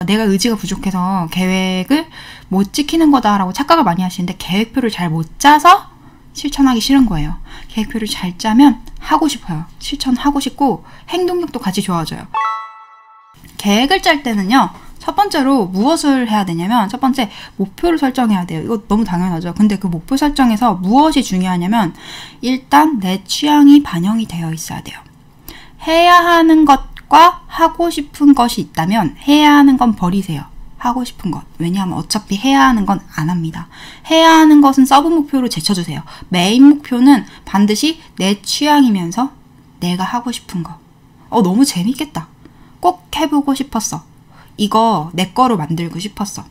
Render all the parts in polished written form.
내가 의지가 부족해서 계획을 못 지키는 거다라고 착각을 많이 하시는데 계획표를 잘 못 짜서 실천하기 싫은 거예요. 계획표를 잘 짜면 하고 싶어요. 실천하고 싶고 행동력도 같이 좋아져요. 계획을 짤 때는요. 첫 번째로 무엇을 해야 되냐면 첫 번째 목표를 설정해야 돼요. 이거 너무 당연하죠. 근데 그 목표 설정에서 무엇이 중요하냐면 일단 내 취향이 반영이 되어 있어야 돼요. 해야 하는 것과 하고 싶은 것이 있다면 해야 하는 건 버리세요. 하고 싶은 것. 왜냐하면 어차피 해야 하는 건 안 합니다. 해야 하는 것은 서브 목표로 제쳐주세요. 메인 목표는 반드시 내 취향이면서 내가 하고 싶은 거. 너무 재밌겠다. 꼭 해보고 싶었어. 이거 내 거로 만들고 싶었어.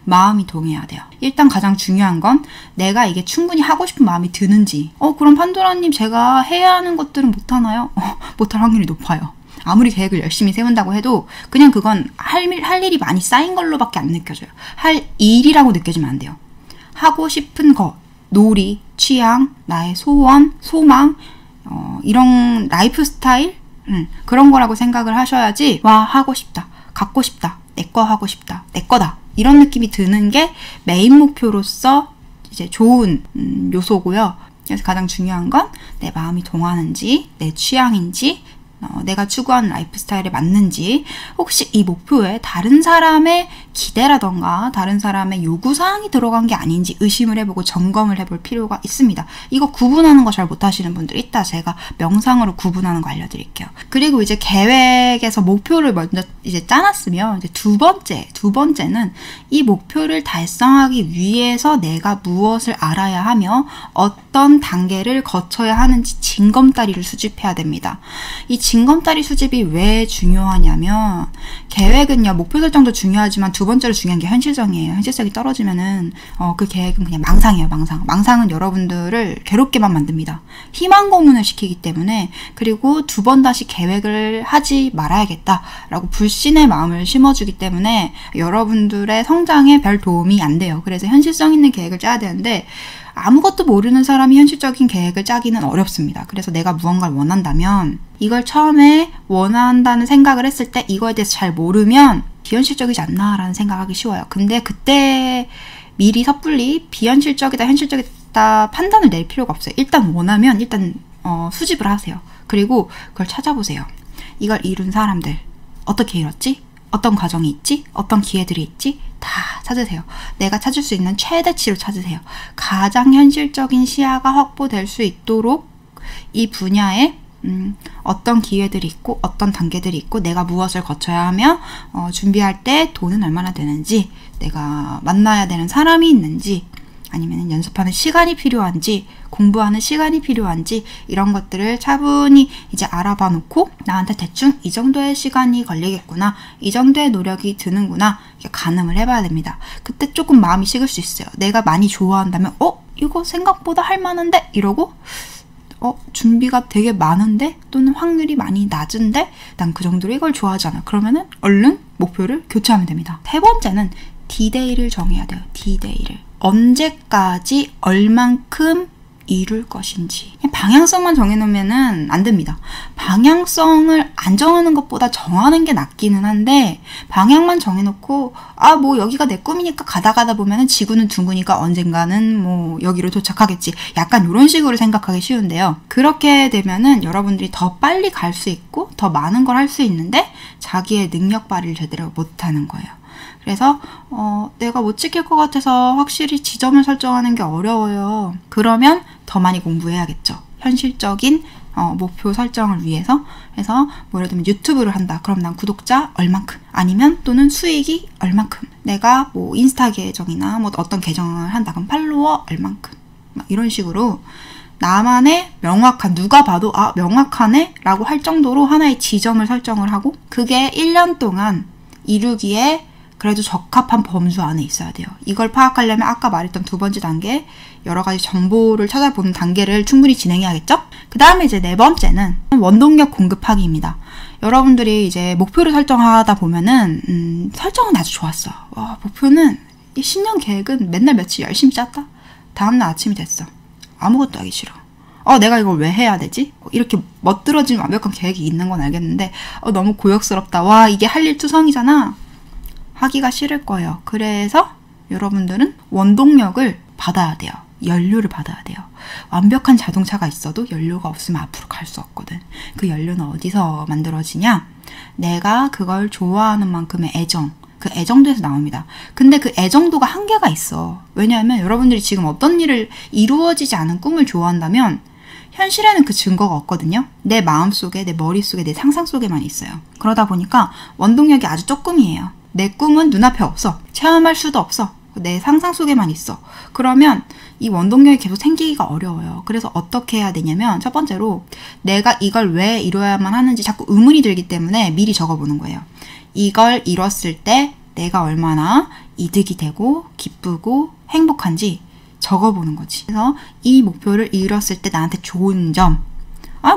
마음이 동해야 돼요. 일단 가장 중요한 건 내가 이게 충분히 하고 싶은 마음이 드는지. 그럼 판도라님 제가 해야 하는 것들은 못하나요? 못할 확률이 높아요. 아무리 계획을 열심히 세운다고 해도 그냥 그건 할 일이 많이 쌓인 걸로밖에 안 느껴져요. 할 일이라고 느껴지면 안 돼요. 하고 싶은 거, 놀이, 취향, 나의 소원, 소망, 이런 라이프 스타일? 그런 거라고 생각을 하셔야지 와 하고 싶다. 갖고 싶다. 내 거 하고 싶다. 내 거다. 이런 느낌이 드는 게 메인 목표로서 이제 좋은 요소고요. 그래서 가장 중요한 건 내 마음이 동하는지, 내 취향인지, 내가 추구하는 라이프 스타일에 맞는지, 혹시 이 목표에 다른 사람의 기대라던가 다른 사람의 요구사항이 들어간 게 아닌지 의심을 해보고 점검을 해볼 필요가 있습니다. 이거 구분하는 거 잘 못하시는 분들 이따 제가 명상으로 구분하는 거 알려드릴게요. 그리고 이제 계획에서 목표를 먼저 이제 짜놨으면 이제 두 번째는 이 목표를 달성하기 위해서 내가 무엇을 알아야 하며 어떤 단계를 거쳐야 하는지 징검다리를 수집해야 됩니다. 이 징검다리 수집이 왜 중요하냐면 계획은요, 목표 설정도 중요하지만 두 번째로 중요한 게 현실성이에요. 현실성이 떨어지면은 그 계획은 그냥 망상이에요. 망상은 여러분들을 괴롭게만 만듭니다. 희망 고문을 시키기 때문에. 그리고 두 번 다시 계획을 하지 말아야겠다라고 불신의 마음을 심어주기 때문에 여러분들의 성장에 별 도움이 안 돼요. 그래서 현실성 있는 계획을 짜야 되는데 아무것도 모르는 사람이 현실적인 계획을 짜기는 어렵습니다. 그래서 내가 무언가를 원한다면 이걸 처음에 원한다는 생각을 했을 때 이거에 대해서 잘 모르면 비현실적이지 않나라는 생각하기 쉬워요. 근데 그때 미리 섣불리 비현실적이다 현실적이다 판단을 낼 필요가 없어요. 일단 원하면 일단 수집을 하세요. 그리고 그걸 찾아보세요. 이걸 이룬 사람들 어떻게 이뤘지? 어떤 과정이 있지? 어떤 기회들이 있지? 다 찾으세요. 내가 찾을 수 있는 최대치로 찾으세요. 가장 현실적인 시야가 확보될 수 있도록 이 분야에 어떤 기회들이 있고 어떤 단계들이 있고 내가 무엇을 거쳐야 하며 준비할 때 돈은 얼마나 되는지, 내가 만나야 되는 사람이 있는지, 아니면 연습하는 시간이 필요한지, 공부하는 시간이 필요한지, 이런 것들을 차분히 이제 알아봐 놓고 나한테 대충 이 정도의 시간이 걸리겠구나, 이 정도의 노력이 드는구나, 이렇게 가늠을 해봐야 됩니다. 그때 조금 마음이 식을 수 있어요. 내가 많이 좋아한다면 이거 생각보다 할 만한데? 이러고 준비가 되게 많은데? 또는 확률이 많이 낮은데? 난 그 정도로 이걸 좋아하잖아. 그러면은 얼른 목표를 교체하면 됩니다. 세 번째는 D-Day를 정해야 돼요. D-Day를. 언제까지 얼만큼 이룰 것인지. 그냥 방향성만 정해놓으면 안 됩니다. 방향성을 안 정하는 것보다 정하는 게 낫기는 한데 방향만 정해놓고 뭐 여기가 내 꿈이니까 가다 보면은 지구는 둥그니까 언젠가는 뭐 여기로 도착하겠지. 약간 이런 식으로 생각하기 쉬운데요. 그렇게 되면은 여러분들이 더 빨리 갈 수 있고 더 많은 걸 할 수 있는데 자기의 능력 발휘를 제대로 못하는 거예요. 그래서 내가 못 지킬 것 같아서 확실히 지점을 설정하는 게 어려워요. 그러면 더 많이 공부해야겠죠. 현실적인 목표 설정을 위해서. 그래서 뭐 예를 들면 유튜브를 한다. 그럼 난 구독자 얼만큼, 아니면 또는 수익이 얼만큼, 내가 뭐 인스타 계정이나 뭐 어떤 계정을 한다. 그럼 팔로워 얼만큼, 막 이런 식으로 나만의 명확한, 누가 봐도 명확하네 라고 할 정도로 하나의 지점을 설정을 하고, 그게 1년 동안 이루기에 그래도 적합한 범주 안에 있어야 돼요. 이걸 파악하려면 아까 말했던 두 번째 단계, 여러 가지 정보를 찾아보는 단계를 충분히 진행해야겠죠? 그 다음에 이제 네 번째는 원동력 공급하기입니다. 여러분들이 이제 목표를 설정하다 보면은 설정은 아주 좋았어. 목표는 이 신년 계획은 맨날 며칠 열심히 짰다? 다음날 아침이 됐어. 아무것도 하기 싫어. 내가 이걸 왜 해야 되지? 이렇게 멋들어진 완벽한 계획이 있는 건 알겠는데 너무 고역스럽다. 이게 할 일 투성이잖아. 하기가 싫을 거예요. 그래서 여러분들은 원동력을 받아야 돼요. 연료를 받아야 돼요. 완벽한 자동차가 있어도 연료가 없으면 앞으로 갈 수 없거든. 그 연료는 어디서 만들어지냐? 내가 그걸 좋아하는 만큼의 애정, 그 애정도에서 나옵니다. 근데 그 애정도가 한계가 있어. 왜냐하면 여러분들이 지금 어떤 일을 이루어지지 않은 꿈을 좋아한다면 현실에는 그 증거가 없거든요. 내 마음속에, 내 머릿속에, 내 상상 속에만 있어요. 그러다 보니까 원동력이 아주 조금이에요. 내 꿈은 눈앞에 없어. 체험할 수도 없어. 내 상상 속에만 있어. 그러면 이 원동력이 계속 생기기가 어려워요. 그래서 어떻게 해야 되냐면 첫 번째로 내가 이걸 왜 이뤄야만 하는지 자꾸 의문이 들기 때문에 미리 적어보는 거예요. 이걸 이뤘을 때 내가 얼마나 이득이 되고 기쁘고 행복한지 적어보는 거지. 그래서 이 목표를 이뤘을 때 나한테 좋은 점,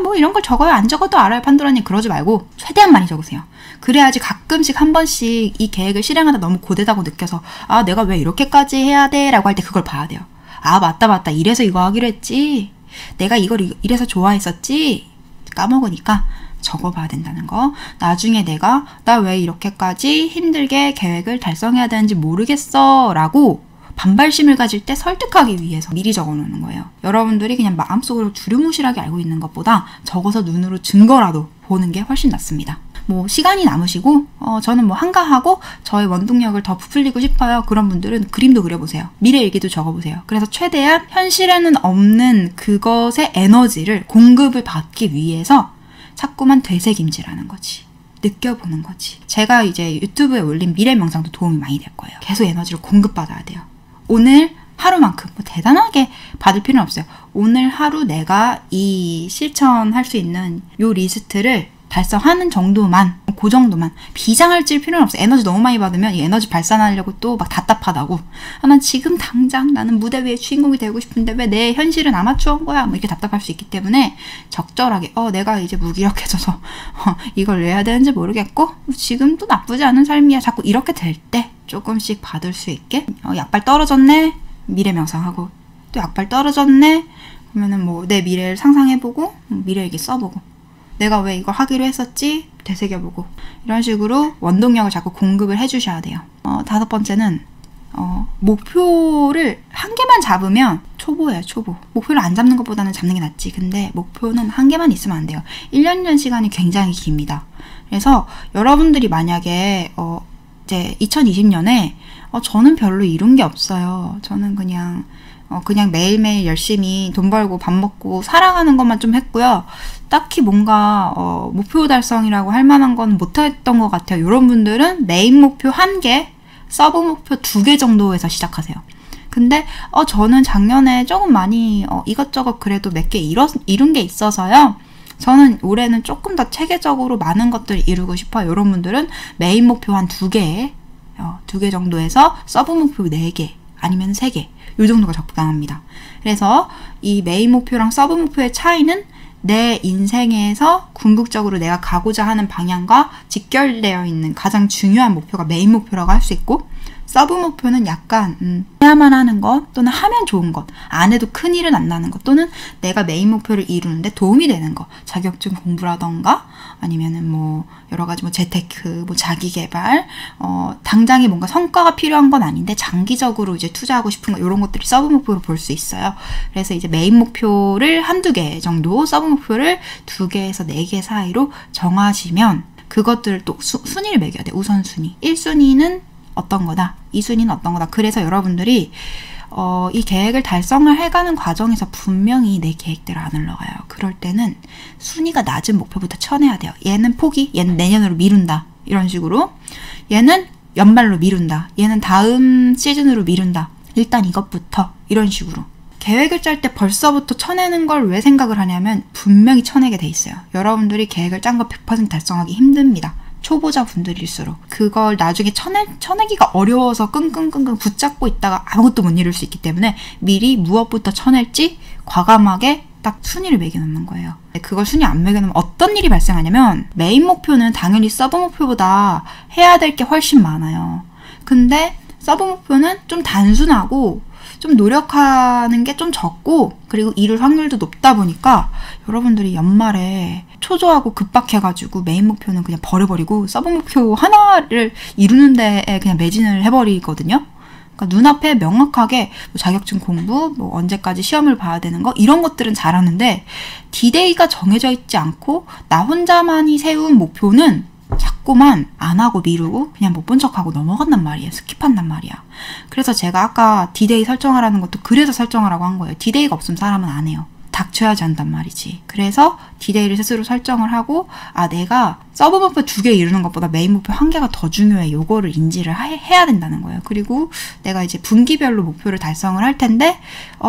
뭐 이런 걸 적어요. 안 적어도 알아요. 판도라님. 그러지 말고 최대한 많이 적으세요. 그래야지 가끔씩 한 번씩 이 계획을 실행하다 너무 고되다고 느껴서 내가 왜 이렇게까지 해야 돼? 라고 할 때 그걸 봐야 돼요. 맞다. 이래서 이거 하기로 했지. 내가 이걸 이래서 좋아했었지. 까먹으니까 적어봐야 된다는 거. 나중에 나 왜 이렇게까지 힘들게 계획을 달성해야 되는지 모르겠어 라고 반발심을 가질 때 설득하기 위해서 미리 적어놓는 거예요. 여러분들이 그냥 마음속으로 두루뭉실하게 알고 있는 것보다 적어서 눈으로 증거라도 보는 게 훨씬 낫습니다. 시간이 남으시고 저는 한가하고 저의 원동력을 더 부풀리고 싶어요. 그런 분들은 그림도 그려보세요. 미래 일기도 적어보세요. 그래서 최대한 현실에는 없는 그것의 에너지를 공급을 받기 위해서 자꾸만 되새김질하는 거지. 느껴보는 거지. 제가 이제 유튜브에 올린 미래 명상도 도움이 많이 될 거예요. 계속 에너지를 공급받아야 돼요. 오늘 하루만큼 대단하게 받을 필요는 없어요. 오늘 하루 내가 이 실천할 수 있는 요 리스트를 달성하는 정도만, 그 정도만. 비장할 찔 필요는 없어요. 에너지 너무 많이 받으면 이 에너지 발산하려고 또 막 답답하다고. 난 지금 당장 나는 무대 위에 주인공이 되고 싶은데 왜 내 현실은 아마추어인 거야? 이렇게 답답할 수 있기 때문에 적절하게 내가 이제 무기력해져서 이걸 왜 해야 되는지 모르겠고 지금도 나쁘지 않은 삶이야. 자꾸 이렇게 될 때 조금씩 받을 수 있게 약발 떨어졌네? 미래 명상하고 또 약발 떨어졌네? 그러면은 내 미래를 상상해보고 미래일기 써보고 내가 왜 이걸 하기로 했었지? 되새겨보고 이런 식으로 원동력을 자꾸 공급을 해주셔야 돼요. 5번째는 목표를 한 개만 잡으면 초보예요. 초보. 목표를 안 잡는 것보다는 잡는 게 낫지. 근데 목표는 한 개만 있으면 안 돼요. 1년이라는 시간이 굉장히 깁니다. 그래서 여러분들이 만약에 이제 2020년에 저는 별로 이룬 게 없어요. 저는 그냥 매일매일 열심히 돈 벌고 밥 먹고 살아가는 것만 좀 했고요. 딱히 뭔가 목표 달성이라고 할 만한 건 못했던 것 같아요. 이런 분들은 메인 목표 1개, 서브 목표 2개 정도에서 시작하세요. 근데 저는 작년에 조금 많이 이것저것 그래도 몇 개 이룬 게 있어서요. 저는 올해는 조금 더 체계적으로 많은 것들을 이루고 싶어요. 이런 분들은 메인 목표 한 2개, 2개 정도에서 서브 목표 4개 아니면 3개 이 정도가 적당합니다. 그래서 이 메인 목표랑 서브 목표의 차이는 내 인생에서 궁극적으로 내가 가고자 하는 방향과 직결되어 있는 가장 중요한 목표가 메인 목표라고 할 수 있고 서브 목표는 약간 해야만 하는 것 또는 하면 좋은 것, 안 해도 큰일은 안 나는 것 또는 내가 메인 목표를 이루는데 도움이 되는 것, 자격증 공부라던가 아니면은 여러 가지 재테크, 자기개발, 당장에 뭔가 성과가 필요한 건 아닌데 장기적으로 이제 투자하고 싶은 거 이런 것들이 서브 목표로 볼 수 있어요. 그래서 이제 메인 목표를 한두 개 정도, 서브 목표를 2개에서 4개 사이로 정하시면 그것들을 또 순위를 매겨야 돼요. 우선순위. 1순위는 어떤 거다, 2순위는 어떤 거다. 그래서 여러분들이 이 계획을 달성을 해가는 과정에서 분명히 내 계획대로 안 흘러가요. 그럴 때는 순위가 낮은 목표부터 쳐내야 돼요. 얘는 포기, 얘는 내년으로 미룬다. 이런 식으로. 얘는 연말로 미룬다. 얘는 다음 시즌으로 미룬다. 일단 이것부터. 이런 식으로. 계획을 짤 때 벌써부터 쳐내는 걸 왜 생각을 하냐면 분명히 쳐내게 돼 있어요. 여러분들이 계획을 짠 거 100% 달성하기 힘듭니다. 초보자 분들일수록 그걸 나중에 쳐내기가 어려워서 끙끙끙끙 붙잡고 있다가 아무것도 못 이룰 수 있기 때문에 미리 무엇부터 쳐낼지 과감하게 딱 순위를 매겨놓는 거예요. 그걸 순위 안 매겨놓으면 어떤 일이 발생하냐면 메인 목표는 당연히 서브 목표보다 해야 될 게 훨씬 많아요. 근데 서브 목표는 좀 단순하고 좀 노력하는 게 좀 적고 그리고 이룰 확률도 높다 보니까 여러분들이 연말에 초조하고 급박해가지고 메인 목표는 그냥 버려버리고 서브 목표 하나를 이루는 데에 그냥 매진을 해버리거든요. 그러니까 눈앞에 명확하게 뭐 자격증 공부, 뭐 언제까지 시험을 봐야 되는 거 이런 것들은 잘하는데 디데이가 정해져 있지 않고 나 혼자만이 세운 목표는 자꾸만 안 하고 미루고 그냥 못 본 척하고 넘어간단 말이에요. 스킵한단 말이야. 그래서 제가 아까 디데이 설정하라는 것도 그래서 설정하라고 한 거예요. 디데이가 없으면 사람은 안 해요. 닥쳐야지 한단 말이지. 그래서 디데이를 스스로 설정을 하고 내가 서브 목표 2개 이루는 것보다 메인 목표 1개가 더 중요해. 요거를 인지를 해야 된다는 거예요. 그리고 내가 이제 분기별로 목표를 달성을 할 텐데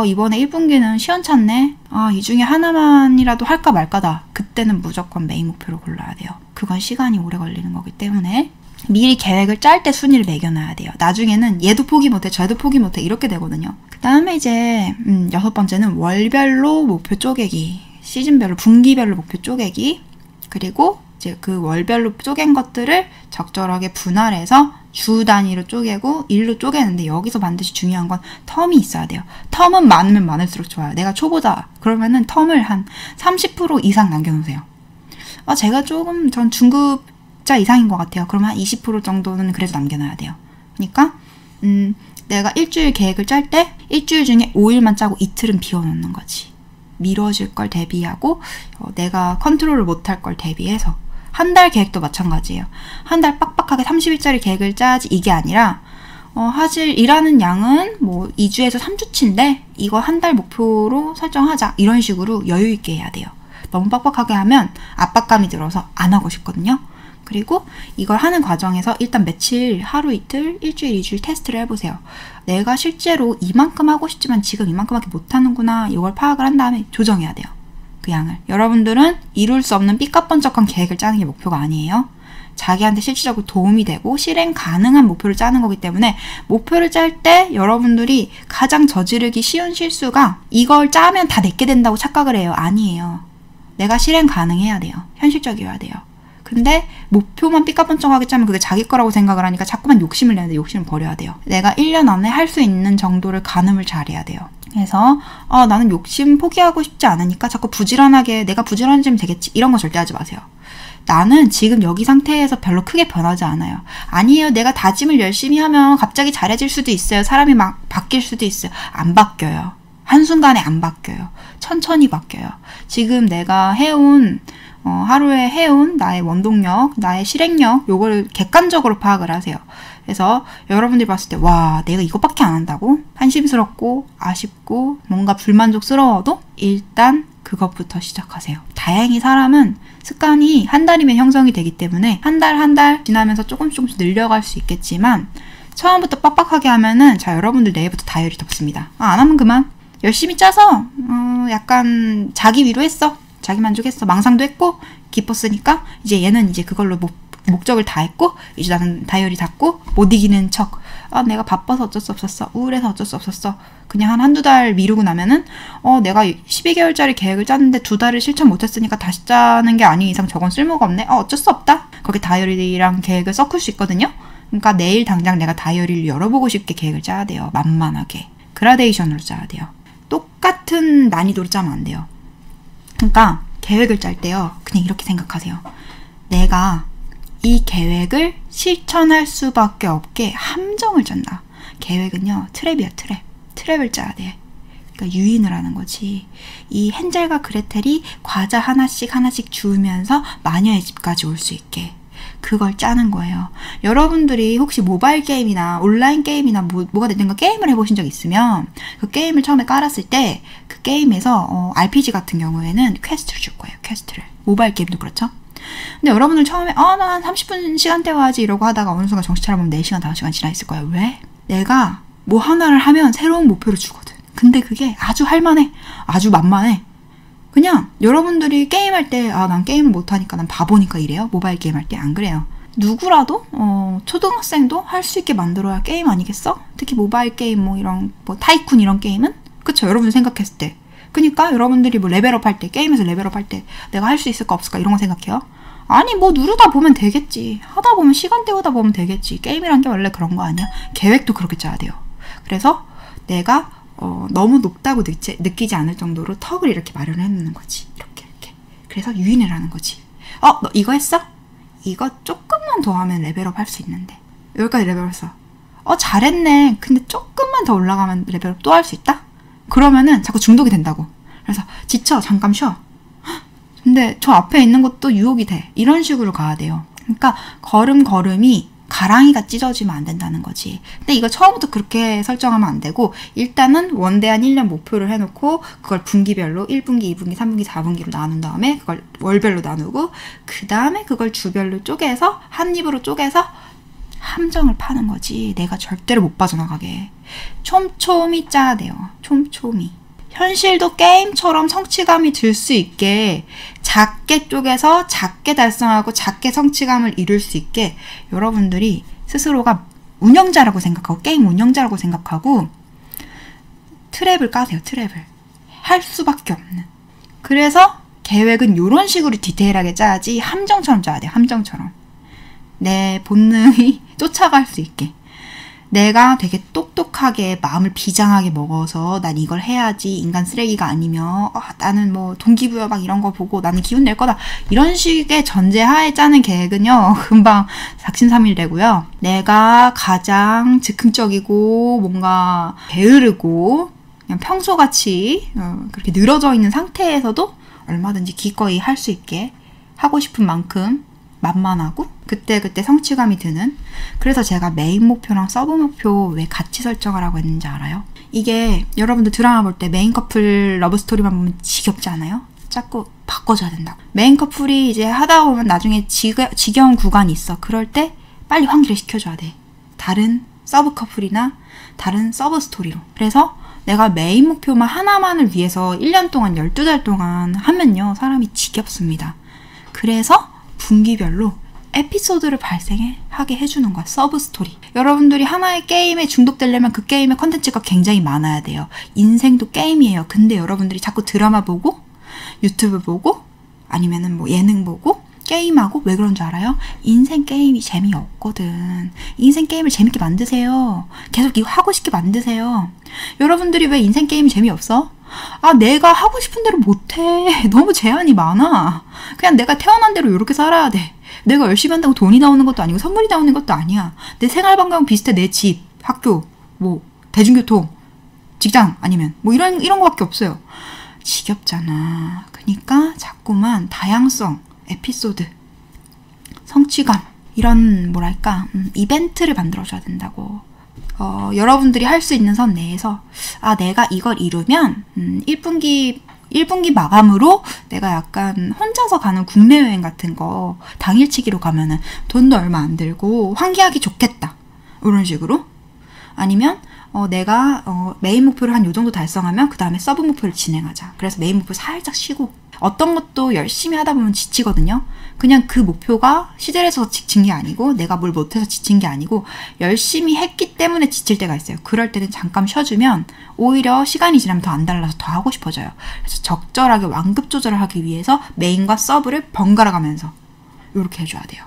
이번에 1분기는 시원찮네. 이 중에 하나만이라도 할까 말까다. 그때는 무조건 메인 목표를 골라야 돼요. 그건 시간이 오래 걸리는 거기 때문에 미리 계획을 짤 때 순위를 매겨놔야 돼요. 나중에는 얘도 포기 못해, 저도 포기 못해 이렇게 되거든요. 그 다음에 이제 6번째는 월별로 목표 쪼개기, 시즌별로, 분기별로 목표 쪼개기, 그리고 이제 그 월별로 쪼갠 것들을 적절하게 분할해서 주 단위로 쪼개고 일로 쪼개는데 여기서 반드시 중요한 건 텀이 있어야 돼요. 텀은 많으면 많을수록 좋아요. 내가 초보자 그러면은 텀을 한 30% 이상 남겨놓으세요. 제가 조금 전 중급자 이상인 것 같아요. 그러면 한 20% 정도는 그래도 남겨놔야 돼요. 그러니까 내가 일주일 계획을 짤 때 일주일 중에 5일만 짜고 이틀은 비워놓는 거지. 미뤄질 걸 대비하고 내가 컨트롤을 못할 걸 대비해서. 한 달 계획도 마찬가지예요. 한 달 빡빡하게 30일짜리 계획을 짜지 이게 아니라 사실 일하는 양은 뭐 2주에서 3주치인데 이거 한 달 목표로 설정하자. 이런 식으로 여유 있게 해야 돼요. 너무 빡빡하게 하면 압박감이 들어서 안 하고 싶거든요. 그리고 이걸 하는 과정에서 일단 며칠, 하루 이틀, 일주일, 2주일 테스트를 해보세요. 내가 실제로 이만큼 하고 싶지만 지금 이만큼밖에 못하는구나. 이걸 파악을 한 다음에 조정해야 돼요. 그 양을. 여러분들은 이룰 수 없는 삐까뻔쩍한 계획을 짜는 게 목표가 아니에요. 자기한테 실질적으로 도움이 되고 실행 가능한 목표를 짜는 거기 때문에 목표를 짤 때 여러분들이 가장 저지르기 쉬운 실수가 이걸 짜면 다 내게 된다고 착각을 해요. 아니에요. 내가 실행 가능해야 돼요. 현실적이어야 돼요. 근데 목표만 삐까뻔쩍하게 짜면 그게 자기 거라고 생각을 하니까 자꾸만 욕심을 내는데 욕심을 버려야 돼요. 내가 1년 안에 할 수 있는 정도를 가늠을 잘해야 돼요. 그래서 나는 욕심 포기하고 싶지 않으니까 자꾸 부지런하게 내가 부지런해지면 되겠지 이런 거 절대 하지 마세요. 나는 지금 여기 상태에서 별로 크게 변하지 않아요. 아니에요. 내가 다짐을 열심히 하면 갑자기 잘해질 수도 있어요. 사람이 막 바뀔 수도 있어요. 안 바뀌어요. 한순간에 안 바뀌어요. 천천히 바뀌어요. 지금 내가 해온 하루에 해온 나의 원동력, 나의 실행력 요거를 객관적으로 파악을 하세요. 그래서 여러분들이 봤을 때 와 내가 이것밖에 안 한다고? 한심스럽고 아쉽고 뭔가 불만족스러워도 일단 그것부터 시작하세요. 다행히 사람은 습관이 한 달이면 형성이 되기 때문에 한 달 지나면서 조금씩 늘려갈 수 있겠지만 처음부터 빡빡하게 하면은 자 여러분들 내일부터 다이어리 덮습니다. 안 하면 그만. 열심히 짜서 약간 자기 위로했어. 자기 만족했어. 망상도 했고 기뻤으니까 이제 얘는 이제 그걸로 목적을 다 했고 이제 나는 다이어리 닫고 못 이기는 척 내가 바빠서 어쩔 수 없었어. 우울해서 어쩔 수 없었어. 그냥 한두 달 미루고 나면은 내가 12개월짜리 계획을 짰는데 2달을 실천 못했으니까 다시 짜는 게 아닌 이상 저건 쓸모가 없네. 어쩔 수 없다. 거기 다이어리랑 계획을 섞을 수 있거든요. 그러니까 내일 당장 내가 다이어리를 열어보고 싶게 계획을 짜야 돼요. 만만하게. 그라데이션으로 짜야 돼요. 똑같은 난이도로 짜면 안 돼요. 그러니까 계획을 짤 때요. 그냥 이렇게 생각하세요. 내가 이 계획을 실천할 수밖에 없게 함정을 짠다. 계획은요. 트랩이야. 트랩을 짜야 돼. 그러니까 유인을 하는 거지. 이 헨젤과 그레텔이 과자 하나씩 주우면서 마녀의 집까지 올 수 있게. 그걸 짜는 거예요. 여러분들이 혹시 모바일 게임이나 온라인 게임이나 뭐가 됐든가 게임을 해보신 적 있으면 그 게임을 처음에 깔았을 때 그 게임에서 RPG 같은 경우에는 퀘스트를 줄 거예요. 퀘스트를. 모바일 게임도 그렇죠. 근데 여러분들 처음에 나 한 30분 시간 때워야지 이러고 하다가 어느 순간 정신 차려보면 4시간, 5시간 지나 있을 거예요. 왜? 내가 뭐 하나를 하면 새로운 목표를 주거든. 근데 그게 아주 할만해. 아주 만만해. 그냥 여러분들이 게임할 때 난 게임을 못하니까 난 바보니까 이래요. 모바일 게임할 때 안 그래요. 누구라도 초등학생도 할 수 있게 만들어야 게임 아니겠어? 특히 모바일 게임 이런 타이쿤 이런 게임은 그쵸? 여러분들 생각했을 때 그니까 여러분들이 레벨업 할 때 게임에서 레벨업 할 때 내가 할 수 있을까 없을까 이런 거 생각해요. 아니 누르다 보면 되겠지. 하다 보면 시간 때우다 보면 되겠지. 게임이란 게 원래 그런 거 아니야? 계획도 그렇게 짜야 돼요. 그래서 내가 너무 높다고 느끼지 않을 정도로 턱을 이렇게 마련해 놓는 거지. 이렇게. 그래서 유인을 하는 거지. 너 이거 했어? 이거 조금만 더 하면 레벨업 할 수 있는데. 여기까지 레벨업 했어. 잘했네. 근데 조금만 더 올라가면 레벨업 또 할 수 있다? 그러면은 자꾸 중독이 된다고. 그래서 지쳐. 잠깐 쉬어. 근데 저 앞에 있는 것도 유혹이 돼. 이런 식으로 가야 돼요. 그러니까 걸음걸음이 가랑이가 찢어지면 안 된다는 거지. 근데 이거 처음부터 그렇게 설정하면 안 되고 일단은 원대한 1년 목표를 해놓고 그걸 분기별로 1분기, 2분기, 3분기, 4분기로 나눈 다음에 그걸 월별로 나누고 그 다음에 그걸 주별로 쪼개서 한 입으로 쪼개서 함정을 파는 거지. 내가 절대로 못 빠져나가게. 촘촘히 짜야 돼요. 촘촘히. 현실도 게임처럼 성취감이 들 수 있게 작게 쪼개서 작게 달성하고 작게 성취감을 이룰 수 있게 여러분들이 스스로가 운영자라고 생각하고 게임 운영자라고 생각하고 트랩을 까세요. 트랩을. 할 수밖에 없는. 그래서 계획은 이런 식으로 디테일하게 짜야지 함정처럼 짜야 돼요. 함정처럼. 내 본능이 쫓아갈 수 있게. 내가 되게 똑똑하게 마음을 비장하게 먹어서 난 이걸 해야지 인간 쓰레기가 아니면 나는 뭐 동기부여 막 이런 거 보고 나는 기운 낼 거다 이런 식의 전제하에 짜는 계획은요 금방 작심삼일되고요. 내가 가장 즉흥적이고 뭔가 게으르고 그냥 평소같이 그렇게 늘어져 있는 상태에서도 얼마든지 기꺼이 할 수 있게 하고 싶은 만큼 만만하고 그때그때 성취감이 드는. 그래서 제가 메인 목표랑 서브 목표 왜 같이 설정하라고 했는지 알아요? 이게 여러분들 드라마 볼 때 메인 커플 러브 스토리만 보면 지겹지 않아요? 자꾸 바꿔줘야 된다고. 메인 커플이 이제 하다 보면 나중에 지겨운 구간이 있어. 그럴 때 빨리 환기를 시켜줘야 돼. 다른 서브 커플이나 다른 서브 스토리로. 그래서 내가 메인 목표만 하나만을 위해서 1년 동안 12달 동안 하면요 사람이 지겹습니다. 그래서 분기별로 에피소드를 발생하게 해주는 거야. 서브 스토리. 여러분들이 하나의 게임에 중독되려면 그 게임의 컨텐츠가 굉장히 많아야 돼요. 인생도 게임이에요. 근데 여러분들이 자꾸 드라마 보고 유튜브 보고 아니면은 뭐 예능 보고 게임하고 왜 그런 줄 알아요? 인생 게임이 재미없거든. 인생 게임을 재밌게 만드세요. 계속 이거 하고 싶게 만드세요. 여러분들이 왜 인생 게임이 재미없어? 내가 하고 싶은 대로 못해. 너무 제한이 많아. 그냥 내가 태어난 대로 이렇게 살아야 돼. 내가 열심히 한다고 돈이 나오는 것도 아니고 선물이 나오는 것도 아니야. 내 생활 반경 비슷해. 내 집, 학교, 뭐 대중교통, 직장 아니면 뭐 이런 거밖에 없어요. 지겹잖아. 그러니까 자꾸만 다양성, 에피소드, 성취감 이런 뭐랄까 이벤트를 만들어줘야 된다고. 여러분들이 할 수 있는 선 내에서 내가 이걸 이루면 1분기 마감으로 내가 약간 혼자서 가는 국내 여행 같은 거 당일치기로 가면은 돈도 얼마 안 들고 환기하기 좋겠다. 이런 식으로. 아니면 내가 메인 목표를 한 요 정도 달성하면 그 다음에 서브 목표를 진행하자. 그래서 메인 목표 살짝 쉬고. 어떤 것도 열심히 하다 보면 지치거든요. 그냥 그 목표가 시들해서 지친 게 아니고 내가 뭘 못해서 지친 게 아니고 열심히 했기 때문에 지칠 때가 있어요. 그럴 때는 잠깐 쉬어주면 오히려 시간이 지나면 더 안 달라서 더 하고 싶어져요. 그래서 적절하게 완급 조절을 하기 위해서 메인과 서브를 번갈아 가면서 이렇게 해줘야 돼요.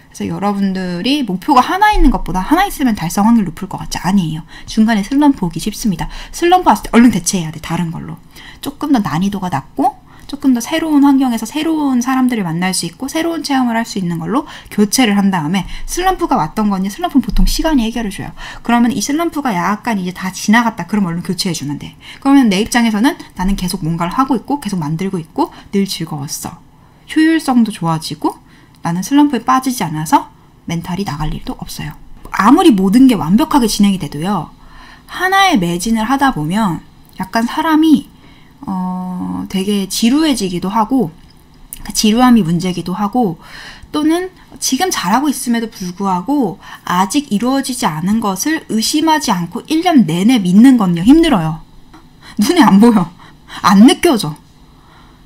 그래서 여러분들이 목표가 하나 있는 것보다 하나 있으면 달성 확률 높을 것 같지? 아니에요. 중간에 슬럼프 오기 쉽습니다. 슬럼프 왔을 때 얼른 대체해야 돼. 다른 걸로. 조금 더 난이도가 낮고 조금 더 새로운 환경에서 새로운 사람들을 만날 수 있고 새로운 체험을 할 수 있는 걸로 교체를 한 다음에 슬럼프가 왔던 거니 슬럼프는 보통 시간이 해결해줘요. 그러면 이 슬럼프가 약간 이제 다 지나갔다. 그럼 얼른 교체해주면 돼. 그러면 내 입장에서는 나는 계속 뭔가를 하고 있고 계속 만들고 있고 늘 즐거웠어. 효율성도 좋아지고 나는 슬럼프에 빠지지 않아서 멘탈이 나갈 일도 없어요. 아무리 모든 게 완벽하게 진행이 돼도요. 하나에 매진을 하다 보면 약간 사람이 되게 지루해지기도 하고 그 지루함이 문제기도 하고 또는 지금 잘하고 있음에도 불구하고 아직 이루어지지 않은 것을 의심하지 않고 1년 내내 믿는 건요 힘들어요. 눈에 안 보여. 안 느껴져.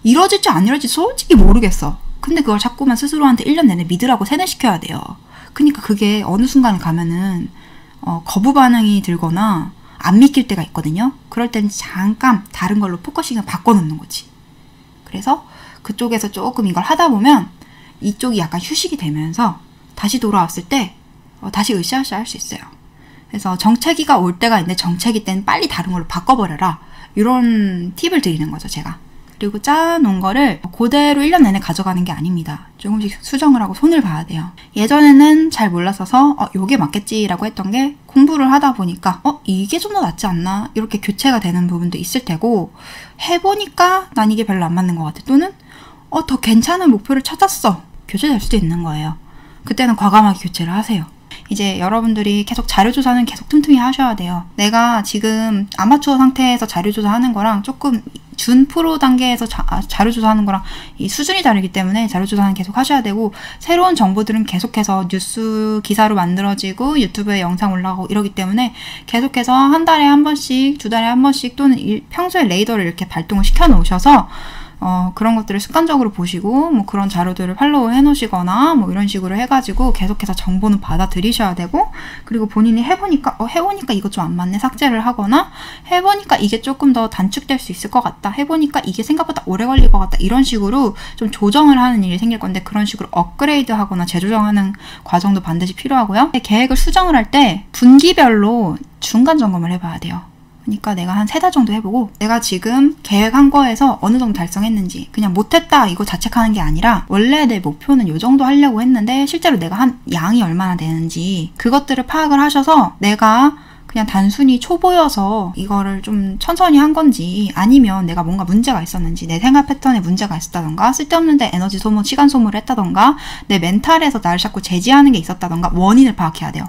이루어질지 안 이루어질지 솔직히 모르겠어. 근데 그걸 자꾸만 스스로한테 1년 내내 믿으라고 세뇌시켜야 돼요. 그러니까 그게 어느 순간 가면은 거부 반응이 들거나 안 믿길 때가 있거든요. 그럴 때는 잠깐 다른 걸로 포커싱을 바꿔놓는 거지. 그래서 그쪽에서 조금 이걸 하다 보면 이쪽이 약간 휴식이 되면서 다시 돌아왔을 때 다시 으쌰으쌰 할 수 있어요. 그래서 정체기가 올 때가 있는데 정체기 때는 빨리 다른 걸로 바꿔버려라. 이런 팁을 드리는 거죠, 제가. 그리고 짜놓은 거를 그대로 1년 내내 가져가는 게 아닙니다. 조금씩 수정을 하고 손을 봐야 돼요. 예전에는 잘 몰랐어서 요게 맞겠지라고 했던 게 공부를 하다 보니까 이게 좀 더 낫지 않나? 이렇게 교체가 되는 부분도 있을 테고 해보니까 난 이게 별로 안 맞는 것 같아. 또는 더 괜찮은 목표를 찾았어. 교체될 수도 있는 거예요. 그때는 과감하게 교체를 하세요. 이제 여러분들이 계속 자료조사는 계속 틈틈이 하셔야 돼요. 내가 지금 아마추어 상태에서 자료조사하는 거랑 조금 준 프로 단계에서 자료조사하는 거랑 이 수준이 다르기 때문에 자료조사는 계속 하셔야 되고 새로운 정보들은 계속해서 뉴스 기사로 만들어지고 유튜브에 영상 올라가고 이러기 때문에 계속해서 한 달에 한 번씩, 두 달에 한 번씩 또는 평소에 레이더를 이렇게 발동을 시켜 놓으셔서 그런 것들을 습관적으로 보시고 뭐 그런 자료들을 팔로우 해 놓으시거나 뭐 이런 식으로 해가지고 계속해서 정보는 받아들이셔야 되고 그리고 본인이 해보니까 이거 좀 안 맞네 삭제를 하거나 해보니까 이게 조금 더 단축될 수 있을 것 같다 해보니까 이게 생각보다 오래 걸릴 것 같다 이런 식으로 좀 조정을 하는 일이 생길 건데 그런 식으로 업그레이드 하거나 재조정하는 과정도 반드시 필요하고요. 계획을 수정을 할 때 분기별로 중간 점검을 해봐야 돼요. 그러니까 내가 한 3달 정도 해보고 내가 지금 계획한 거에서 어느 정도 달성했는지 그냥 못했다 이거 자책하는 게 아니라 원래 내 목표는 요 정도 하려고 했는데 실제로 내가 한 양이 얼마나 되는지 그것들을 파악을 하셔서 내가 그냥 단순히 초보여서 이거를 좀 천천히 한 건지 아니면 내가 뭔가 문제가 있었는지 내 생활 패턴에 문제가 있었다던가 쓸데없는데 에너지 소모, 시간 소모를 했다던가 내 멘탈에서 나를 자꾸 제지하는 게 있었다던가 원인을 파악해야 돼요.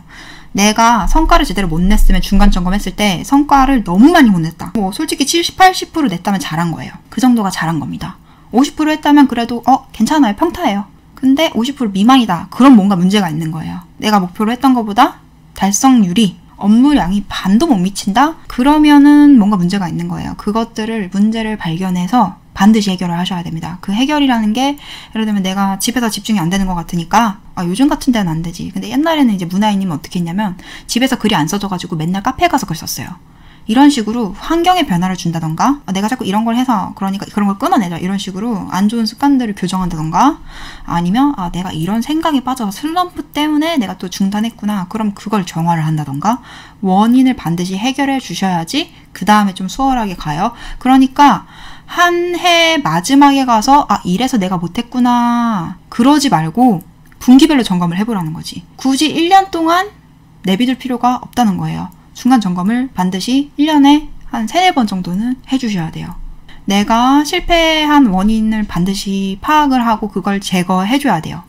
내가 성과를 제대로 못 냈으면 중간 점검했을 때 성과를 너무 많이 못 냈다. 뭐 솔직히 70, 80% 냈다면 잘한 거예요. 그 정도가 잘한 겁니다. 50% 했다면 그래도 괜찮아요. 평타예요. 근데 50% 미만이다. 그럼 뭔가 문제가 있는 거예요. 내가 목표로 했던 것보다 달성률이 업무량이 반도 못 미친다? 그러면은 뭔가 문제가 있는 거예요. 그것들을 문제를 발견해서 반드시 해결을 하셔야 됩니다. 그 해결이라는 게 예를 들면 내가 집에서 집중이 안 되는 것 같으니까 요즘 같은 데는 안 되지. 근데 옛날에는 이제 문화인님은 어떻게 했냐면 집에서 글이 안 써져가지고 맨날 카페에 가서 글 썼어요. 이런 식으로 환경에 변화를 준다던가 내가 자꾸 이런 걸 해서 그러니까 그런 걸 끊어내자 이런 식으로 안 좋은 습관들을 교정한다던가 아니면 내가 이런 생각에 빠져서 슬럼프 때문에 내가 또 중단했구나 그럼 그걸 정화를 한다던가 원인을 반드시 해결해 주셔야지 그 다음에 좀 수월하게 가요. 그러니까 한 해 마지막에 가서 이래서 내가 못했구나 그러지 말고 분기별로 점검을 해보라는 거지. 굳이 1년 동안 내비둘 필요가 없다는 거예요. 중간 점검을 반드시 1년에 한 3-4번 정도는 해주셔야 돼요. 내가 실패한 원인을 반드시 파악을 하고 그걸 제거해줘야 돼요.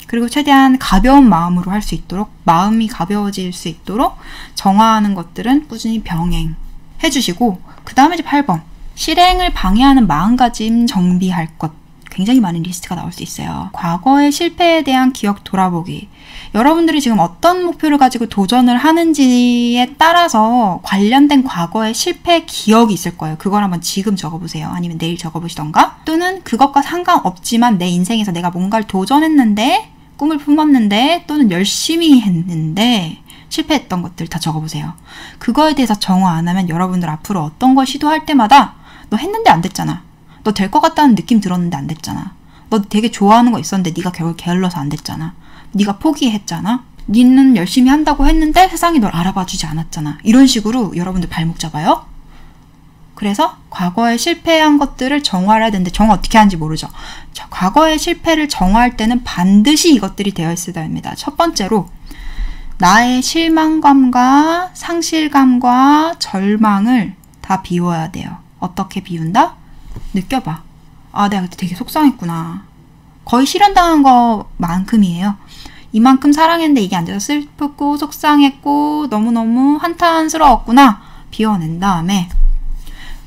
그리고 최대한 가벼운 마음으로 할 수 있도록 마음이 가벼워질 수 있도록 정화하는 것들은 꾸준히 병행해주시고 그 다음에 이제 8번 실행을 방해하는 마음가짐 정비할 것 굉장히 많은 리스트가 나올 수 있어요. 과거의 실패에 대한 기억 돌아보기. 여러분들이 지금 어떤 목표를 가지고 도전을 하는지에 따라서 관련된 과거의 실패 기억이 있을 거예요. 그걸 한번 지금 적어보세요. 아니면 내일 적어보시던가 또는 그것과 상관없지만 내 인생에서 내가 뭔가를 도전했는데 꿈을 품었는데 또는 열심히 했는데 실패했던 것들 다 적어보세요. 그거에 대해서 정화 안 하면 여러분들 앞으로 어떤 걸 시도할 때마다 너 했는데 안 됐잖아. 너 될 것 같다는 느낌 들었는데 안 됐잖아. 너 되게 좋아하는 거 있었는데 네가 결국 게을러서 안 됐잖아. 네가 포기했잖아. 니는 열심히 한다고 했는데 세상이 널 알아봐주지 않았잖아. 이런 식으로 여러분들 발목 잡아요. 그래서 과거에 실패한 것들을 정화를 해야 되는데 정화 어떻게 하는지 모르죠. 과거의 실패를 정화할 때는 반드시 이것들이 되어 있어야 됩니다. 첫 번째로 나의 실망감과 상실감과 절망을 다 비워야 돼요. 어떻게 비운다? 느껴봐. 내가 그때 되게 속상했구나. 거의 실현당한 것만큼이에요. 이만큼 사랑했는데 이게 안 돼서 슬프고 속상했고 너무너무 한탄스러웠구나. 비워낸 다음에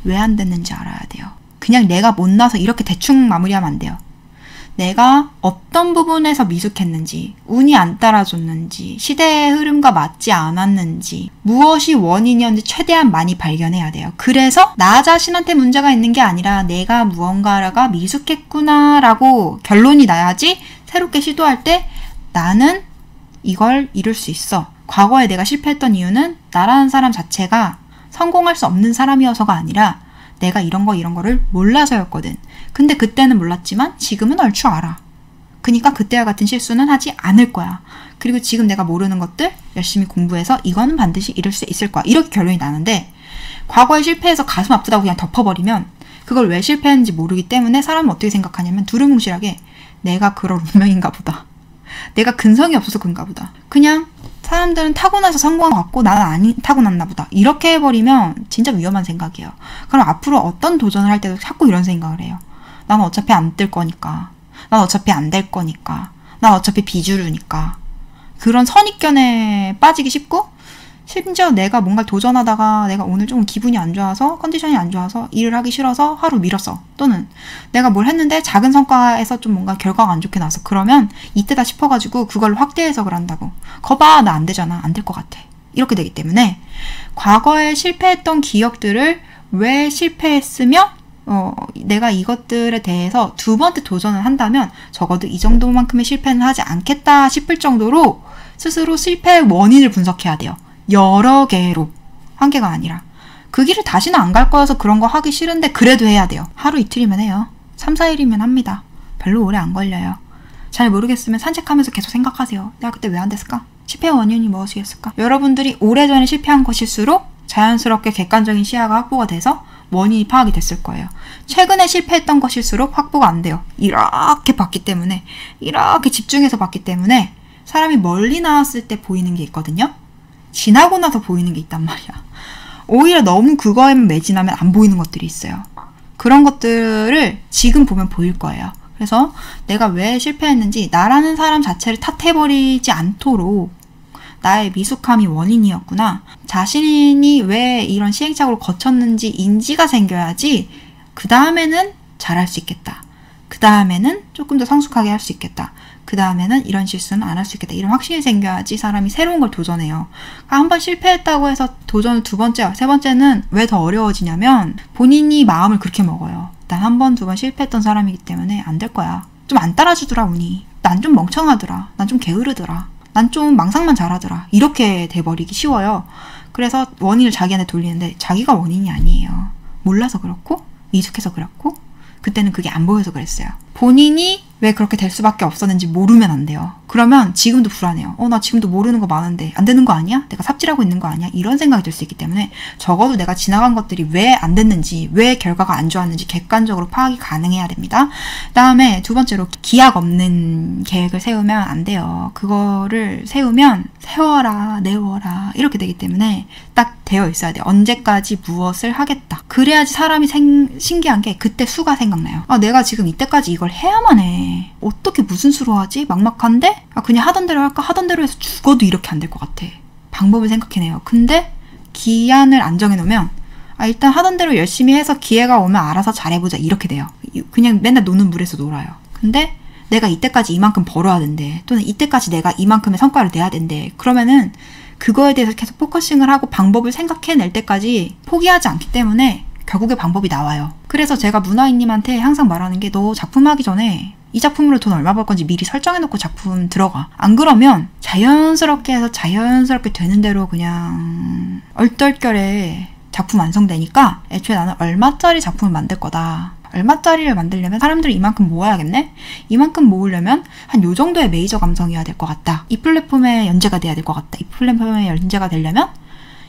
왜 안 됐는지 알아야 돼요. 그냥 내가 못나서 이렇게 대충 마무리하면 안 돼요. 내가 어떤 부분에서 미숙했는지, 운이 안 따라줬는지, 시대의 흐름과 맞지 않았는지, 무엇이 원인이었는지 최대한 많이 발견해야 돼요. 그래서 나 자신한테 문제가 있는 게 아니라 내가 무언가가 미숙했구나라고 결론이 나야지 새롭게 시도할 때 나는 이걸 이룰 수 있어. 과거에 내가 실패했던 이유는 나라는 사람 자체가 성공할 수 없는 사람이어서가 아니라 내가 이런 거를 몰라서였거든. 근데 그때는 몰랐지만 지금은 얼추 알아. 그러니까 그때와 같은 실수는 하지 않을 거야. 그리고 지금 내가 모르는 것들 열심히 공부해서 이거는 반드시 이룰 수 있을 거야. 이렇게 결론이 나는데 과거에 실패해서 가슴 아프다고 그냥 덮어버리면 그걸 왜 실패했는지 모르기 때문에 사람은 어떻게 생각하냐면 두루뭉실하게 내가 그럴 운명인가 보다. 내가 근성이 없어서 그런가 보다. 그냥 사람들은 타고나서 성공한 것 같고 나는 안 타고났나 보다. 이렇게 해버리면 진짜 위험한 생각이에요. 그럼 앞으로 어떤 도전을 할 때도 자꾸 이런 생각을 해요. 난 어차피 안 뜰 거니까. 난 어차피 안 될 거니까. 난 어차피 비주류니까. 그런 선입견에 빠지기 쉽고 심지어 내가 뭔가 도전하다가 내가 오늘 좀 기분이 안 좋아서 컨디션이 안 좋아서 일을 하기 싫어서 하루 미뤘어. 또는 내가 뭘 했는데 작은 성과에서 좀 뭔가 결과가 안 좋게 나왔어. 그러면 이때다 싶어가지고 그걸로 확대 해석을 한다고. 거봐 나 안 되잖아. 안 될 것 같아. 이렇게 되기 때문에 과거에 실패했던 기억들을 왜 실패했으며 내가 이것들에 대해서 두 번째 도전을 한다면 적어도 이 정도만큼의 실패는 하지 않겠다 싶을 정도로 스스로 실패의 원인을 분석해야 돼요. 여러 개로. 한 개가 아니라. 그 길을 다시는 안 갈 거여서 그런 거 하기 싫은데 그래도 해야 돼요. 하루 이틀이면 해요. 3, 4일이면 합니다. 별로 오래 안 걸려요. 잘 모르겠으면 산책하면서 계속 생각하세요. 내가 그때 왜 안 됐을까? 실패의 원인이 무엇이었을까? 여러분들이 오래전에 실패한 것일수록 자연스럽게 객관적인 시야가 확보가 돼서 원인이 파악이 됐을 거예요. 최근에 실패했던 것일수록 확보가 안 돼요. 이렇게 봤기 때문에, 이렇게 집중해서 봤기 때문에 사람이 멀리 나왔을 때 보이는 게 있거든요. 지나고 나서 보이는 게 있단 말이야. 오히려 너무 그거에만 매진하면 안 보이는 것들이 있어요. 그런 것들을 지금 보면 보일 거예요. 그래서 내가 왜 실패했는지 나라는 사람 자체를 탓해버리지 않도록 나의 미숙함이 원인이었구나. 자신이 왜 이런 시행착오를 거쳤는지 인지가 생겨야지 그 다음에는 잘할 수 있겠다. 그 다음에는 조금 더 성숙하게 할 수 있겠다. 그 다음에는 이런 실수는 안 할 수 있겠다. 이런 확신이 생겨야지 사람이 새로운 걸 도전해요. 한 번 실패했다고 해서 도전을 두 번째, 세 번째는 왜 더 어려워지냐면 본인이 마음을 그렇게 먹어요. 난 한 번, 두 번 실패했던 사람이기 때문에 안 될 거야. 좀 안 따라주더라 운이. 난 좀 멍청하더라. 난 좀 게으르더라. 난 좀 망상만 잘하더라. 이렇게 돼버리기 쉬워요. 그래서 원인을 자기한테 돌리는데 자기가 원인이 아니에요. 몰라서 그렇고 미숙해서 그렇고 그때는 그게 안 보여서 그랬어요. 본인이 왜 그렇게 될 수밖에 없었는지 모르면 안 돼요. 그러면 지금도 불안해요. 나 지금도 모르는 거 많은데 안 되는 거 아니야? 내가 삽질하고 있는 거 아니야? 이런 생각이 들 수 있기 때문에 적어도 내가 지나간 것들이 왜 안 됐는지, 왜 결과가 안 좋았는지 객관적으로 파악이 가능해야 됩니다. 그다음에 두 번째로 기약 없는 계획을 세우면 안 돼요. 그거를 세우면 세워라, 내워라 이렇게 되기 때문에 딱 되어 있어야 돼요. 언제까지 무엇을 하겠다. 그래야지 사람이 신기한 게 그때 수가 생각나요. 내가 지금 이때까지 이걸 해야만 해. 어떻게 무슨 수로 하지? 막막한데? 그냥 하던 대로 할까? 하던 대로 해서 죽어도 이렇게 안 될 것 같아. 방법을 생각해내요. 근데 기한을 안 정해놓으면 일단 하던 대로 열심히 해서 기회가 오면 알아서 잘해보자 이렇게 돼요. 그냥 맨날 노는 물에서 놀아요. 근데 내가 이때까지 이만큼 벌어야 된대. 또는 이때까지 내가 이만큼의 성과를 내야 된대. 그러면은 그거에 대해서 계속 포커싱을 하고 방법을 생각해낼 때까지 포기하지 않기 때문에 결국에 방법이 나와요. 그래서 제가 문화인님한테 항상 말하는 게 너 작품하기 전에 이 작품으로 돈 얼마 벌 건지 미리 설정해놓고 작품 들어가. 안 그러면 자연스럽게 해서 자연스럽게 되는 대로 그냥 얼떨결에 작품 완성되니까 애초에 나는 얼마짜리 작품을 만들 거다. 얼마짜리를 만들려면 사람들이 이만큼 모아야겠네? 이만큼 모으려면 한 요 정도의 메이저 감성이어야 될 것 같다. 이 플랫폼에 연재가 돼야 될 것 같다. 이 플랫폼에 연재가 되려면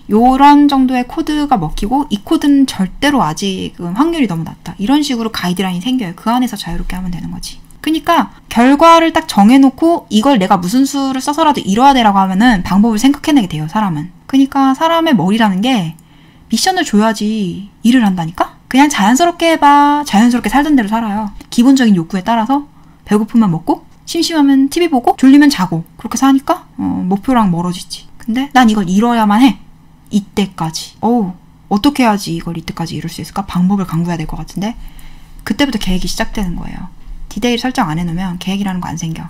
요런 정도의 코드가 먹히고 이 코드는 절대로 아직은 확률이 너무 낮다. 이런 식으로 가이드라인이 생겨요. 그 안에서 자유롭게 하면 되는 거지. 그러니까 결과를 딱 정해놓고 이걸 내가 무슨 수를 써서라도 이뤄야 되라고 하면은 방법을 생각해내게 돼요. 사람은. 그러니까 사람의 머리라는 게 미션을 줘야지 일을 한다니까? 그냥 자연스럽게 해봐. 자연스럽게 살던 대로 살아요. 기본적인 욕구에 따라서 배고프면 먹고 심심하면 TV 보고 졸리면 자고 그렇게 사니까 목표랑 멀어지지. 근데 난 이걸 이뤄야만 해. 이때까지. 어떻게 해야지 이걸 이때까지 이룰 수 있을까? 방법을 강구해야 될 것 같은데 그때부터 계획이 시작되는 거예요. 디테일 설정 안 해놓으면 계획이라는 거 안 생겨.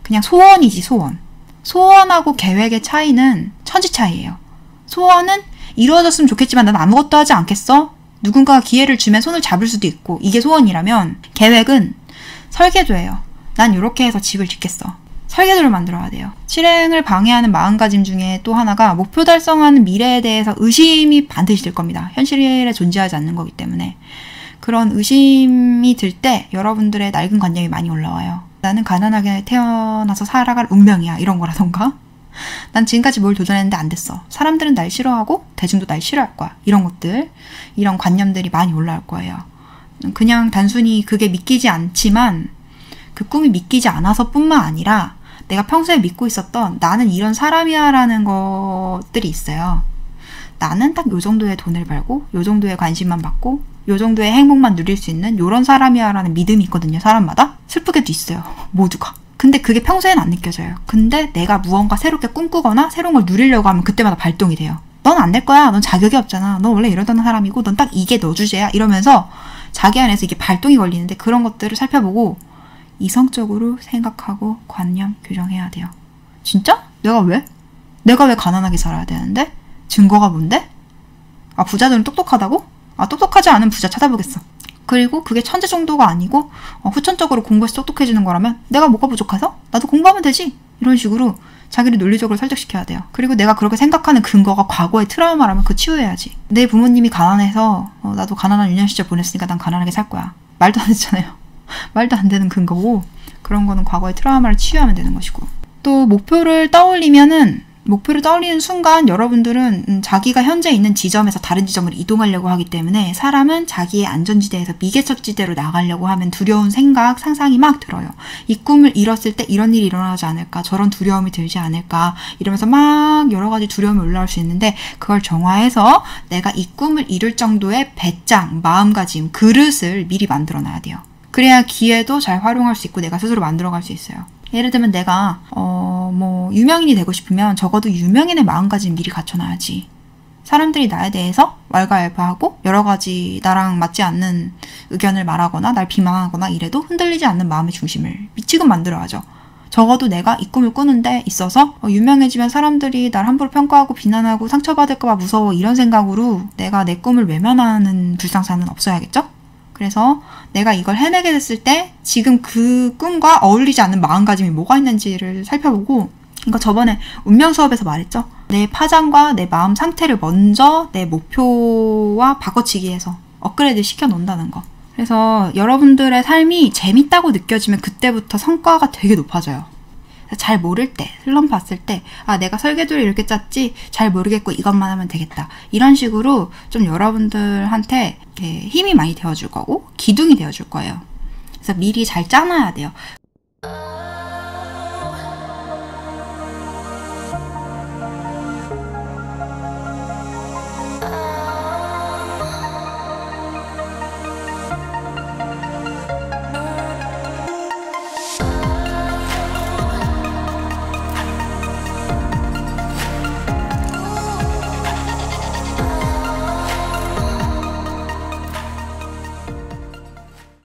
그냥 소원이지 소원. 소원하고 계획의 차이는 천지 차이예요. 소원은 이루어졌으면 좋겠지만 난 아무것도 하지 않겠어? 누군가가 기회를 주면 손을 잡을 수도 있고 이게 소원이라면 계획은 설계도예요. 난 이렇게 해서 집을 짓겠어. 설계도를 만들어야 돼요. 실행을 방해하는 마음가짐 중에 또 하나가 목표 달성하는 미래에 대해서 의심이 반드시 들 겁니다. 현실에 존재하지 않는 거기 때문에. 그런 의심이 들 때 여러분들의 낡은 관념이 많이 올라와요. 나는 가난하게 태어나서 살아갈 운명이야. 이런 거라던가. 난 지금까지 뭘 도전했는데 안 됐어. 사람들은 날 싫어하고 대중도 날 싫어할 거야. 이런 것들, 이런 관념들이 많이 올라올 거예요. 그냥 단순히 그게 믿기지 않지만 그 꿈이 믿기지 않아서 뿐만 아니라 내가 평소에 믿고 있었던 나는 이런 사람이야 라는 것들이 있어요. 나는 딱 요 정도의 돈을 벌고 요 정도의 관심만 받고 요 정도의 행복만 누릴 수 있는 요런 사람이야 라는 믿음이 있거든요. 사람마다. 슬프게도 있어요. 모두가. 근데 그게 평소에는 안 느껴져요. 근데 내가 무언가 새롭게 꿈꾸거나 새로운 걸 누리려고 하면 그때마다 발동이 돼요. 넌 안 될 거야. 넌 자격이 없잖아. 넌 원래 이러던 사람이고 넌 딱 이게 너 주제야. 이러면서 자기 안에서 이게 발동이 걸리는데 그런 것들을 살펴보고 이성적으로 생각하고 관념 교정해야 돼요. 진짜? 내가 왜? 내가 왜 가난하게 살아야 되는데? 증거가 뭔데? 아, 부자들은 똑똑하다고? 아, 똑똑하지 않은 부자 찾아보겠어. 그리고 그게 천재 정도가 아니고 후천적으로 공부해서 똑똑해지는 거라면 내가 뭐가 부족해서? 나도 공부하면 되지. 이런 식으로 자기를 논리적으로 설득시켜야 돼요. 그리고 내가 그렇게 생각하는 근거가 과거의 트라우마라면 그거 치유해야지. 내 부모님이 가난해서 나도 가난한 유년 시절 보냈으니까 난 가난하게 살 거야. 말도 안 되잖아요. 말도 안 되는 근거고 그런 거는 과거의 트라우마를 치유하면 되는 것이고. 또 목표를 떠올리는 순간 여러분들은 자기가 현재 있는 지점에서 다른 지점으로 이동하려고 하기 때문에 사람은 자기의 안전지대에서 미개척지대로 나가려고 하면 두려운 생각, 상상이 막 들어요. 이 꿈을 이뤘을 때 이런 일이 일어나지 않을까, 저런 두려움이 들지 않을까 이러면서 막 여러 가지 두려움이 올라올 수 있는데 그걸 정화해서 내가 이 꿈을 이룰 정도의 배짱, 마음가짐, 그릇을 미리 만들어 놔야 돼요. 그래야 기회도 잘 활용할 수 있고 내가 스스로 만들어갈 수 있어요. 예를 들면 내가 유명인이 되고 싶으면 적어도 유명인의 마음가짐 미리 갖춰놔야지. 사람들이 나에 대해서 왈가왈부하고 여러 가지 나랑 맞지 않는 의견을 말하거나 날 비방하거나 이래도 흔들리지 않는 마음의 중심을 지금 만들어야죠. 적어도 내가 이 꿈을 꾸는데 있어서 유명해지면 사람들이 날 함부로 평가하고 비난하고 상처받을까 봐 무서워 이런 생각으로 내가 내 꿈을 외면하는 불상사는 없어야겠죠? 그래서 내가 이걸 해내게 됐을 때 지금 그 꿈과 어울리지 않는 마음가짐이 뭐가 있는지를 살펴보고, 그러니까 저번에 운명 수업에서 말했죠. 내 파장과 내 마음 상태를 먼저 내 목표와 바꿔치기해서 업그레이드 시켜놓는다는 거. 그래서 여러분들의 삶이 재밌다고 느껴지면 그때부터 성과가 되게 높아져요. 잘 모를 때, 슬럼프 왔을 때, 아, 내가 설계도를 이렇게 짰지? 잘 모르겠고 이것만 하면 되겠다. 이런 식으로 좀 여러분들한테 힘이 많이 되어줄 거고, 기둥이 되어줄 거예요. 그래서 미리 잘 짜놔야 돼요.